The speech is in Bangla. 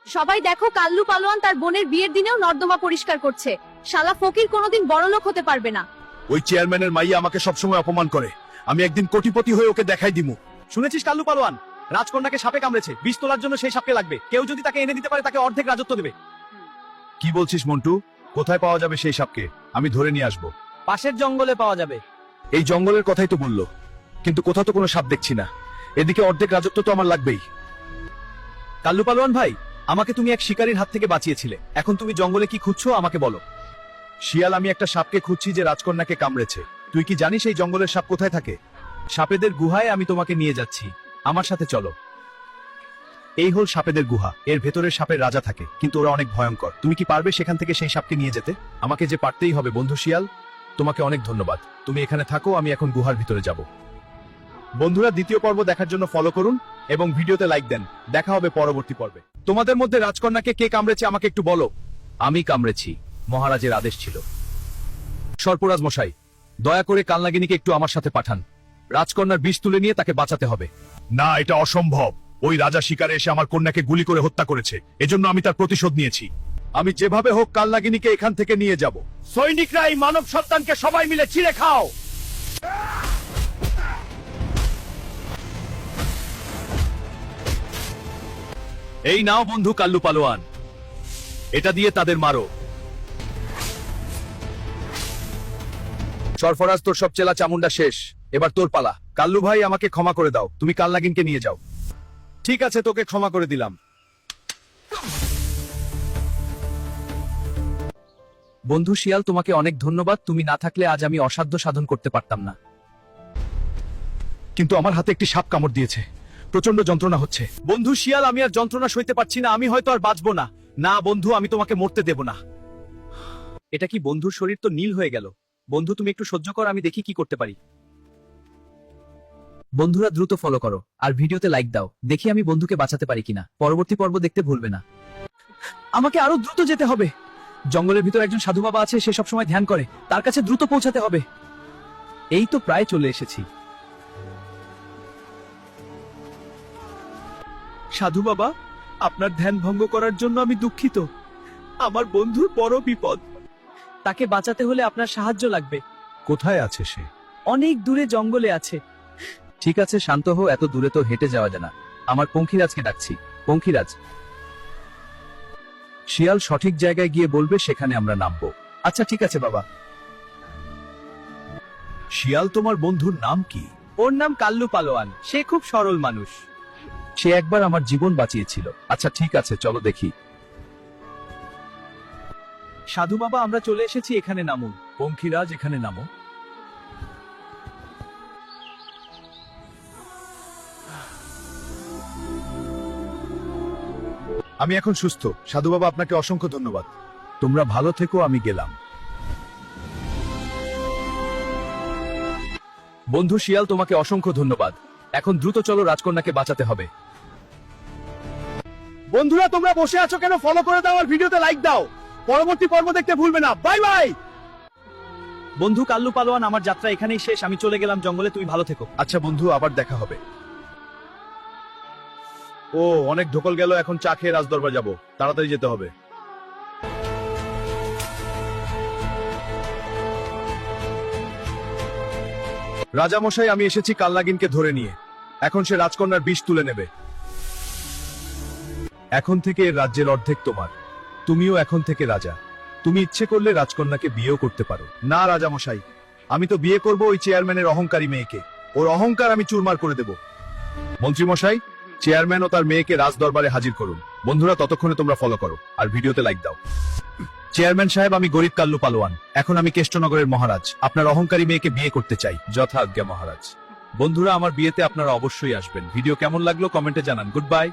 সবাই দেখো, কাল্লু পালোয়ান তার বোনের বিয়ের দিনেও নর্দমা পরিষ্কার করছে। শালা ফকির কোনোদিন বড়লোক হতে পারবে না। ওই চেয়ারম্যানের মাইয়া আমাকে সবসময় অপমান করে, আমি একদিন কোটিপতি হয়ে ওকে দেখাই দিমু। শুনেছিস কাল্লু পালোয়ান রাজকন্যাকে সাপে কামড়েছে, বিষ তোলার জন্য সেই সাপকে লাগবে। কেউ যদি তাকে এনে দিতে পারে তাকে অর্ধেক রাজত্ব দেবে। কি বলছিস মন্টু? কোথায় পাওয়া যাবে সেই সাপকে? আমি ধরে নিয়ে আসবো। পাশের জঙ্গলে পাওয়া যাবে। এই জঙ্গলের কথাই তো বললো, কিন্তু কোথাও তো কোনো সাপ দেখছি না। এদিকে অর্ধেক রাজত্ব তো আমার লাগবেই। কাল্লু পালোয়ান ভাই, আমাকে তুমি এক শিকারীর হাত থেকে বাঁচিয়েছিলে, এখন তুমি জঙ্গলে কি খুঁজছো আমাকে বলো। শিয়াল, আমি একটা সাপকে খুঁজছি যে রাজকন্যাকে কামড়েছে। তুই কি জানিস এই জঙ্গলের সাপ কোথায় থাকে? সাপেদের গুহায় আমি তোমাকে নিয়ে যাচ্ছি, আমার সাথে চলো। এই হল সাপেদের গুহা, এর ভেতরে সাপের রাজা থাকে, কিন্তু ওরা অনেক ভয়ঙ্কর। তুমি কি পারবে সেখান থেকে সেই সাপকে নিয়ে যেতে? আমাকে যে পারতেই হবে বন্ধু শিয়াল। তোমাকে অনেক ধন্যবাদ, তুমি এখানে থাকো, আমি এখন গুহার ভিতরে যাব। বন্ধুরা, দ্বিতীয় পর্ব দেখার জন্য ফলো করুন এবং ভিডিওতে লাইক দেন। দেখা হবে পরবর্তী পর্বে। তোমাদের মধ্যে রাজকন্যাকে কে কামড়েছে আমাকে একটু বলো। আমি কামড়েছি, মহারাজের আদেশ ছিল। সর্পরাজ মশাই, দয়া করে কালনাগিনীকে একটু আমার সাথে পাঠান। রাজকন্যার বিষ তুলে নিয়ে তাকে বাঁচাতে হবে। না, এটা অসম্ভব। ওই রাজা শিকারে এসে আমার কন্যাকে গুলি করে হত্যা করেছে, এজন্য আমি তার প্রতিশোধ নিয়েছি। আমি যেভাবে হোক কালনাগিনীকে এখান থেকে নিয়ে যাব। সৈনিকরা, এই মানব সন্তানকে সবাই মিলে ছিঁড়ে খাও। এই নাও বন্ধু কাল্লু পালোয়ান, এটা দিয়ে তাদের মারো। সরফরাজ, তোর সব চেলা চামুন্ডা শেষ, এবার তোর পালা। কাল্লু ভাই, আমাকে ক্ষমা করে দাও, তুমি কালনাগিনকে নিয়ে যাও। ঠিক আছে, তোকে ক্ষমা করে দিলাম। বন্ধু শিয়াল, তোমাকে অনেক ধন্যবাদ, তুমি না থাকলে আজ আমি অসাধ্য সাধন করতে পারতাম না। কিন্তু আমার হাতে একটি সাপ কামড় দিয়েছে, প্রচন্ড যন্ত্রণা হচ্ছে। বন্ধু শিয়াল, আমি আর যন্ত্রণা সইতে পারছি না, আমি হয়তো আর বাঁচবো না। না বন্ধু, আমি তোমাকে মরতে দেব না। এটা কি? বন্ধুর শরীর তো নীল হয়ে গেল। বন্ধু তুমি একটু সহ্য কর, আমি দেখি কি করতে পারি। বন্ধুরা, দ্রুত ফলো করো আর ভিডিওতে লাইক দাও, দেখি আমি বন্ধুকে বাঁচাতে পারি কিনা। পরবর্তী পর্ব দেখতে ভুলবে না। আমাকে আরো দ্রুত যেতে হবে। জঙ্গলের ভিতর একজন সাধু বাবা আছে, সে সব সময় ধ্যান করে, তার কাছে দ্রুত পৌঁছাতে হবে। এই তো প্রায় চলে এসেছি। সাধু বাবা, আপনার ধ্যান ভঙ্গ করার জন্য আমি দুঃখিত। আমার বন্ধুর বড় বিপদ, তাকে বাঁচাতে হলে আপনার সাহায্য লাগবে। কোথায় আছে সে? অনেক দূরে জঙ্গলে আছে। ঠিক আছে, শান্ত হও, এত দূরে তো হেঁটে যাওয়া যায় না। আমার পঙ্খিরাজকে ডাকছি। পঙ্খিরাজ। শিয়াল সঠিক জায়গায় গিয়ে বলবে, সেখানে আমরা নামবো। আচ্ছা ঠিক আছে বাবা। শিয়াল, তোমার বন্ধুর নাম কি? ওর নাম কাল্লু পালোয়ান, সে খুব সরল মানুষ। সে একবার আমার জীবন বাঁচিয়েছিল। আচ্ছা ঠিক আছে, চলো দেখি। সাধু বাবা, আমরা চলে এসেছি, এখানে নামুন। পঙ্খিরাজ, এখানে নামো। আমি এখন সুস্থ। সাধু বাবা, আপনাকে অসংখ্য ধন্যবাদ। তোমরা ভালো থেকো, আমি গেলাম। বন্ধু শিয়াল, তোমাকে অসংখ্য ধন্যবাদ। এখন দ্রুত চলো, রাজকন্যাকে বাঁচাতে হবে। বন্ধুরা, তোমরা বসে আছো কেন? ফলো করে দাও আর ভিডিওতে লাইক দাও। পরবর্তী পর্ব দেখতে ভুলবে না। Bye bye. বন্ধু কাল্লু পালোয়ান, আমার যাত্রা এখানেই শেষ, আমি চলে গেলাম জঙ্গলে, তুমি ভালো থেকো। আচ্ছা বন্ধু, আবার দেখা হবে। ও, অনেক ঢোকল গেল, এখন চা খেয়ে রাজদরবার যাব, তাড়াতাড়ি যেতে হবে। রাজামশাই, আমি এসেছি কালনাগিনকে ধরে নিয়ে। এখন সে রাজকন্যার বিষ তুলে নেবে। এখন থেকে এর রাজ্যের অর্ধেক তোমার। তুমিও এখন থেকে রাজা। তুমি ইচ্ছে করলে রাজকন্যাকে বিয়েও করতে পারো। না রাজামশাই, আমি তো বিয়ে করব ওই চেয়ারম্যানের অহংকারী মেয়েকে। ওর অহংকার আমি চুরমার করে দেব। মন্ত্রী মশাই, চেয়ারম্যান ও তার মেয়েকে রাজদরবারে হাজির করুন। বন্ধুরা, ততক্ষণে তোমরা ফলো করো আর ভিডিওতে লাইক দাও। চেয়ারম্যান সাহেব, আমি গরিব কাল্লু পালোয়ান, এখন আমি কেষ্টনগরের মহারাজ। আপনার অহংকারী মেয়েকে বিয়ে করতে চাই। যথা আজ্ঞা মহারাজ। বন্ধুরা, আমার বিয়েতে আপনারা অবশ্যই আসবেন। ভিডিও কেমন লাগলো কমেন্টে জানান। Good bye.